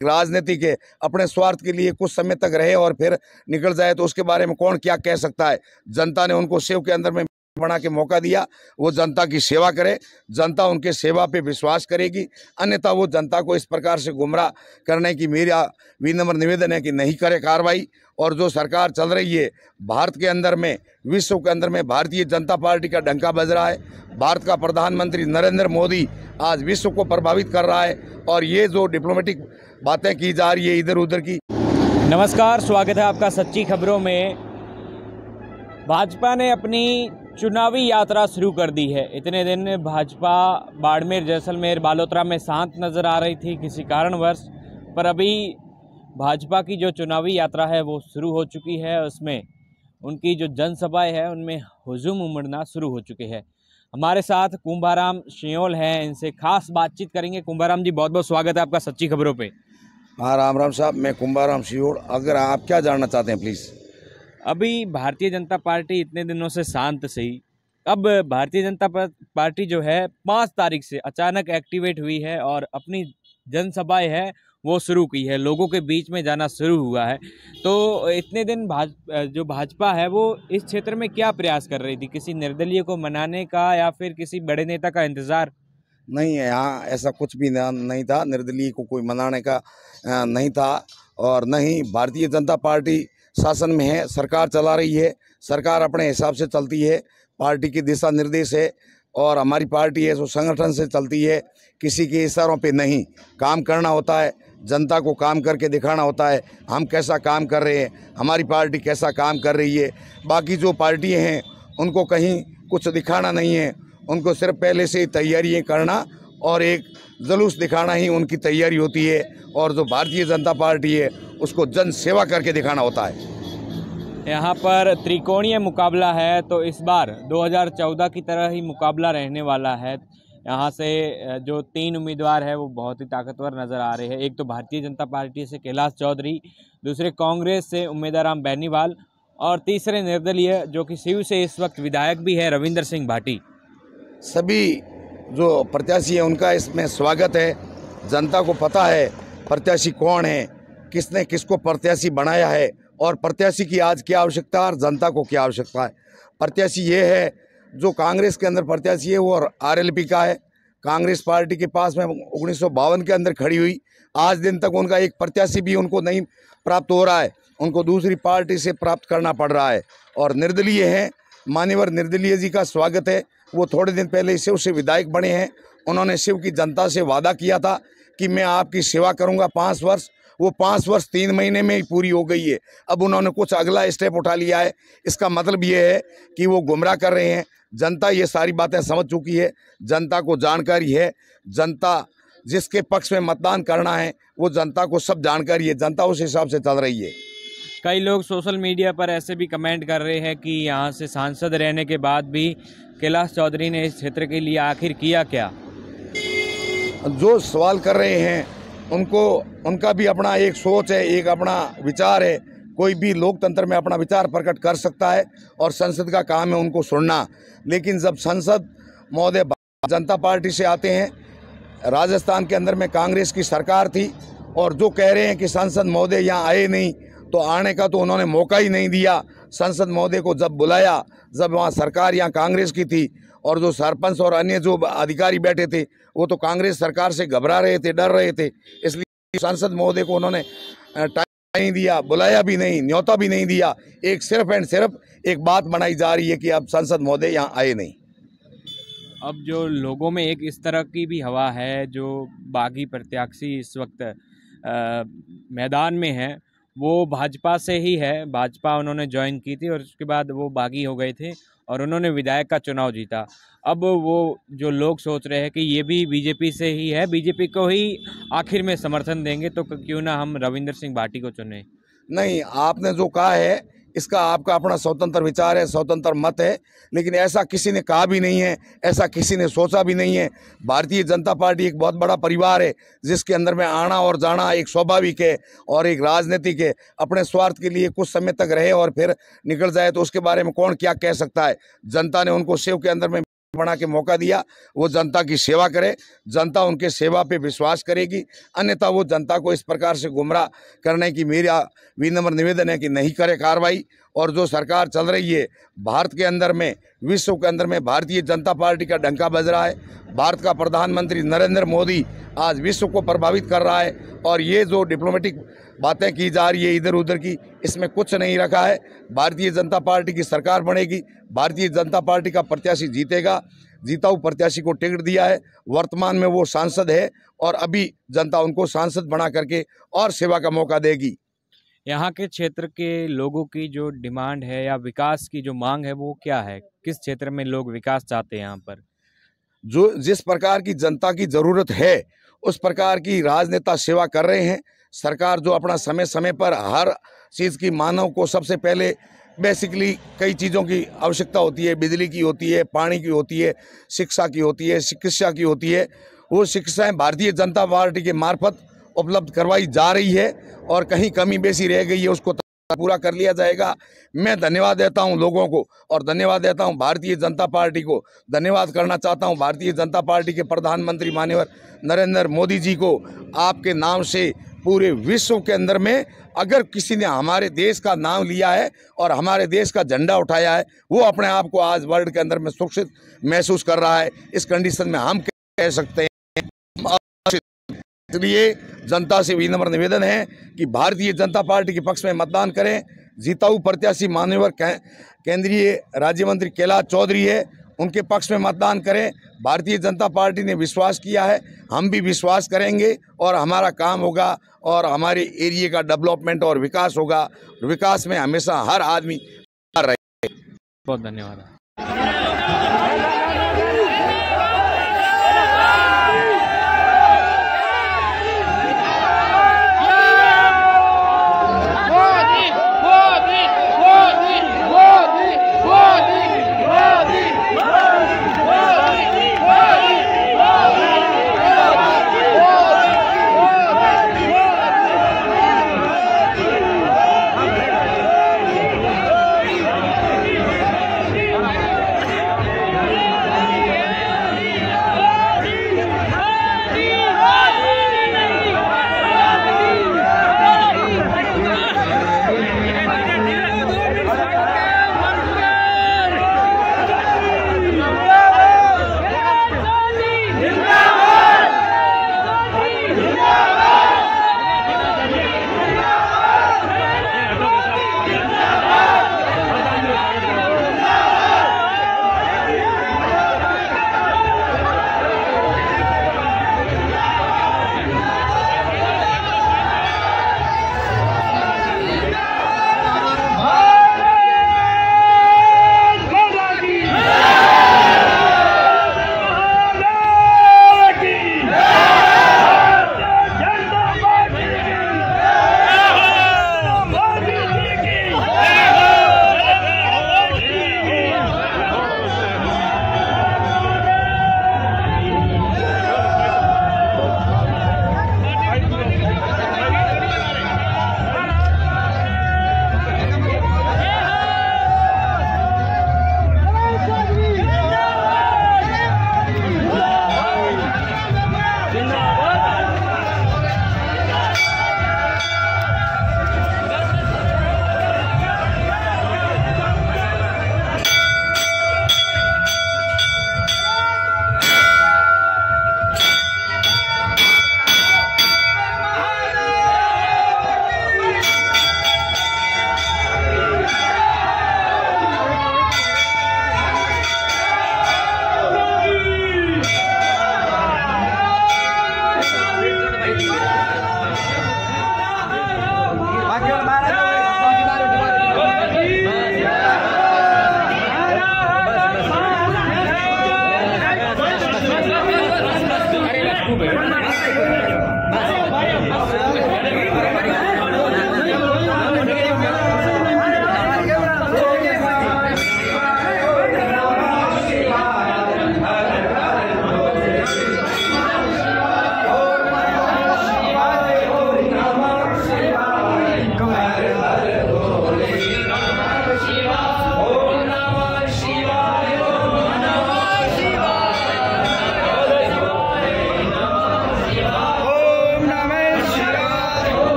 राजनीति के अपने स्वार्थ के लिए कुछ समय तक रहे और फिर निकल जाए तो उसके बारे में कौन क्या कह सकता है। जनता ने उनको सेव के अंदर में बना के मौका दिया, वो जनता की सेवा करे, जनता उनके सेवा पे विश्वास करेगी, अन्यथा वो जनता को इस प्रकार से गुमराह करने की मेरा विनम्र निवेदन है कि नहीं करे कार्रवाई। और जो सरकार चल रही है भारत के अंदर में, विश्व के अंदर में भारतीय जनता पार्टी का डंका बज रहा है। भारत का प्रधानमंत्री नरेंद्र मोदी आज विश्व को प्रभावित कर रहा है और ये जो डिप्लोमेटिक बातें की जा रही है इधर उधर की। नमस्कार, स्वागत है आपका सच्ची खबरों में। भाजपा ने अपनी चुनावी यात्रा शुरू कर दी है। इतने दिन भाजपा बाड़मेर, जैसलमेर, बालोतरा में शांत नज़र आ रही थी किसी कारणवश, पर अभी भाजपा की जो चुनावी यात्रा है वो शुरू हो चुकी है। उसमें उनकी जो जनसभाएं हैं उनमें हुजूम उमड़ना शुरू हो चुके हैं। हमारे साथ कुंभाराम सियोल हैं, इनसे खास बातचीत करेंगे। कुंभाराम जी, बहुत बहुत स्वागत है आपका सच्ची खबरों पे। हाँ, राम राम साहब, मैं कुंभाराम सियोल। अगर आप क्या जानना चाहते हैं प्लीज़। अभी भारतीय जनता पार्टी इतने दिनों से शांत सही, अब भारतीय जनता पार्टी जो है 5 तारीख से अचानक एक्टिवेट हुई है और अपनी जनसभाएं है वो शुरू की है, लोगों के बीच में जाना शुरू हुआ है। तो इतने दिन जो भाजपा है वो इस क्षेत्र में क्या प्रयास कर रही थी? किसी निर्दलीय को मनाने का या फिर किसी बड़े नेता का इंतजार? नहीं है, यहाँ ऐसा कुछ भी नहीं था। निर्दलीय को कोई मनाने का नहीं था और न ही भारतीय जनता पार्टी शासन में है, सरकार चला रही है, सरकार अपने हिसाब से चलती है, पार्टी की दिशा निर्देश है और हमारी पार्टी है जो संगठन से चलती है। किसी के इशारों पे नहीं, काम करना होता है, जनता को काम करके दिखाना होता है हम कैसा काम कर रहे हैं, हमारी पार्टी कैसा काम कर रही है। बाकी जो पार्टियां हैं उनको कहीं कुछ दिखाना नहीं है, उनको सिर्फ पहले से ही तैयारियाँ करना और एक जुलूस दिखाना ही उनकी तैयारी होती है। और जो भारतीय जनता पार्टी है उसको जन सेवा करके दिखाना होता है। यहाँ पर त्रिकोणीय मुकाबला है, तो इस बार 2014 की तरह ही मुकाबला रहने वाला है। यहाँ से जो 3 उम्मीदवार है वो बहुत ही ताकतवर नज़र आ रहे हैं। एक तो भारतीय जनता पार्टी से कैलाश चौधरी, दूसरे कांग्रेस से उम्मीदवार बेनीवाल और तीसरे निर्दलीय जो कि शिव से इस वक्त विधायक भी है, रविंदर सिंह भाटी। सभी जो प्रत्याशी हैं उनका इसमें स्वागत है। जनता को पता है प्रत्याशी कौन है, किसने किसको प्रत्याशी बनाया है और प्रत्याशी की आज क्या आवश्यकता है और जनता को क्या आवश्यकता है। प्रत्याशी ये है जो कांग्रेस के अंदर प्रत्याशी है वो और आरएलपी का है। कांग्रेस पार्टी के पास में 1952 के अंदर खड़ी हुई, आज दिन तक उनका एक प्रत्याशी भी उनको नहीं प्राप्त हो रहा है, उनको दूसरी पार्टी से प्राप्त करना पड़ रहा है। और निर्दलीय हैं, मान्यवर निर्दलीय जी का स्वागत है। वो थोड़े दिन पहले शिव से विधायक बने हैं। उन्होंने शिव की जनता से वादा किया था कि मैं आपकी सेवा करूंगा 5 वर्ष। वो 5 वर्ष 3 महीने में ही पूरी हो गई है। अब उन्होंने कुछ अगला स्टेप उठा लिया है। इसका मतलब ये है कि वो गुमराह कर रहे हैं। जनता ये सारी बातें समझ चुकी है, जनता को जानकारी है। जनता जिसके पक्ष में मतदान करना है वो जनता को सब जानकारी है, जनता उस हिसाब से चल रही है। कई लोग सोशल मीडिया पर ऐसे भी कमेंट कर रहे हैं कि यहाँ से सांसद रहने के बाद भी कैलाश चौधरी ने इस क्षेत्र के लिए आखिर किया क्या? जो सवाल कर रहे हैं उनको, उनका भी अपना एक सोच है, एक अपना विचार है। कोई भी लोकतंत्र में अपना विचार प्रकट कर सकता है और संसद का काम है उनको सुनना। लेकिन जब संसद महोदय जनता पार्टी से आते हैं, राजस्थान के अंदर में कांग्रेस की सरकार थी और जो कह रहे हैं कि सांसद महोदय यहाँ आए नहीं, तो आने का तो उन्होंने मौका ही नहीं दिया। संसद महोदय को जब बुलाया, जब वहाँ सरकार यहाँ कांग्रेस की थी और जो सरपंच और अन्य जो अधिकारी बैठे थे वो तो कांग्रेस सरकार से घबरा रहे थे, डर रहे थे, इसलिए सांसद महोदय को उन्होंने टाइम नहीं दिया, बुलाया भी नहीं, न्योता भी नहीं दिया। एक सिर्फ एंड सिर्फ एक बात बनाई जा रही है कि अब सांसद महोदय यहाँ आए नहीं। अब जो लोगों में एक इस तरह की भी हवा है, जो बागी प्रत्याशी इस वक्त मैदान में है वो भाजपा से ही है। भाजपा उन्होंने ज्वाइन की थी और उसके बाद वो बागी हो गए थे और उन्होंने विधायक का चुनाव जीता। अब वो जो लोग सोच रहे हैं कि ये भी बीजेपी से ही है, बीजेपी को ही आखिर में समर्थन देंगे, तो क्यों ना हम रविंदर सिंह भाटी को चुने। नहीं, आपने जो कहा है इसका आपका अपना स्वतंत्र विचार है, स्वतंत्र मत है, लेकिन ऐसा किसी ने कहा भी नहीं है, ऐसा किसी ने सोचा भी नहीं है। भारतीय जनता पार्टी एक बहुत बड़ा परिवार है जिसके अंदर में आना और जाना एक स्वाभाविक है और एक राजनीतिक है। अपने स्वार्थ के लिए कुछ समय तक रहे और फिर निकल जाए तो उसके बारे में कौन क्या कह सकता है। जनता ने उनको सेव के अंदर में बना के मौका दिया, वो जनता की सेवा करे, जनता उनके सेवा पे विश्वास करेगी। अन्यथा वो जनता को इस प्रकार से गुमराह करने की मेरा विनम्र निवेदन है कि नहीं करे कार्रवाई। और जो सरकार चल रही है भारत के अंदर में, विश्व के अंदर में भारतीय जनता पार्टी का डंका बज रहा है। भारत का प्रधानमंत्री नरेंद्र मोदी आज विश्व को प्रभावित कर रहा है। और ये जो डिप्लोमेटिक बातें की जा रही है इधर उधर की, इसमें कुछ नहीं रखा है। भारतीय जनता पार्टी की सरकार बनेगी, भारतीय जनता पार्टी का प्रत्याशी जीतेगा। जीता हुआ प्रत्याशी को टिकट दिया है, वर्तमान में वो सांसद है और अभी जनता उनको सांसद बना करके और सेवा का मौका देगी। यहाँ के क्षेत्र के लोगों की जो डिमांड है या विकास की जो मांग है वो क्या है? किस क्षेत्र में लोग विकास चाहते हैं यहाँ पर? जो जिस प्रकार की जनता की ज़रूरत है उस प्रकार की राजनेता सेवा कर रहे हैं। सरकार जो अपना समय समय पर हर चीज़ की मानव को सबसे पहले बेसिकली कई चीज़ों की आवश्यकता होती है, बिजली की होती है, पानी की होती है, शिक्षा की होती है, चिकित्सा की होती है। वो शिक्षाएं भारतीय जनता पार्टी के मार्फत उपलब्ध करवाई जा रही है और कहीं कमी बेसी रह गई है उसको पूरा कर लिया जाएगा। मैं धन्यवाद देता हूं लोगों को और धन्यवाद देता हूं भारतीय जनता पार्टी को। धन्यवाद करना चाहता हूं भारतीय जनता पार्टी के प्रधानमंत्री माननीय नरेंद्र मोदी जी को। आपके नाम से पूरे विश्व के अंदर में अगर किसी ने हमारे देश का नाम लिया है और हमारे देश का झंडा उठाया है, वो अपने आप को आज वर्ल्ड के अंदर में सुरक्षित महसूस कर रहा है। इस कंडीशन में हम कह सकते हैं। इसलिए जनता से विनम्र निवेदन है कि भारतीय जनता पार्टी के पक्ष में मतदान करें। जीता हुआ प्रत्याशी माननीय केंद्रीय राज्य मंत्री कैलाश चौधरी है, उनके पक्ष में मतदान करें। भारतीय जनता पार्टी ने विश्वास किया है, हम भी विश्वास करेंगे और हमारा काम होगा और हमारे एरिया का डेवलपमेंट और विकास होगा। विकास में हमेशा हर आदमी रहे। बहुत धन्यवाद।